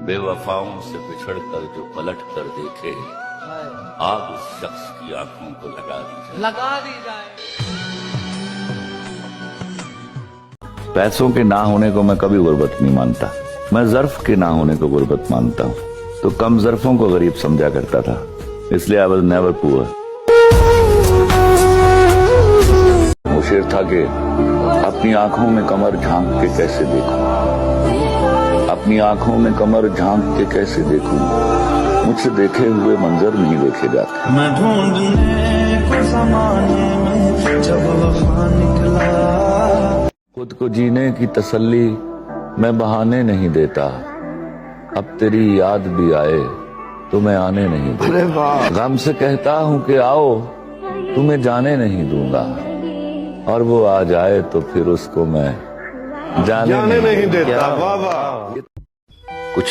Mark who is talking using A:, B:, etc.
A: बेवफाओं से बिछड़ कर जो पलट कर देखे, आग उस शख्स की आंखों को लगा दी जाए। पैसों के ना होने को मैं कभी गुर्बत नहीं मानता, मैं ज़र्फ के ना होने को गुर्बत मानता हूँ। तो कम ज़र्फों को गरीब समझा करता था, इसलिए आई वाज नेवर पुअर। वो शेर था कि अपनी आंखों में कमर झांक के कैसे देखूं, अपनी आंखों में कमर झांक के कैसे देखूं, मुझसे देखे हुए मंजर नहीं देखे जाते।
B: मैं ढूंढने को ज़माने में जब वफा निकला,
A: खुद को जीने की तसल्ली मैं बहाने नहीं देता, अब तेरी याद भी आए तो मैं आने नहीं देता। गम से कहता हूँ कि आओ तुम्हें जाने नहीं दूंगा, और वो आ जाए तो फिर उसको मैं जाने नहीं देता। वाह वाह। कुछ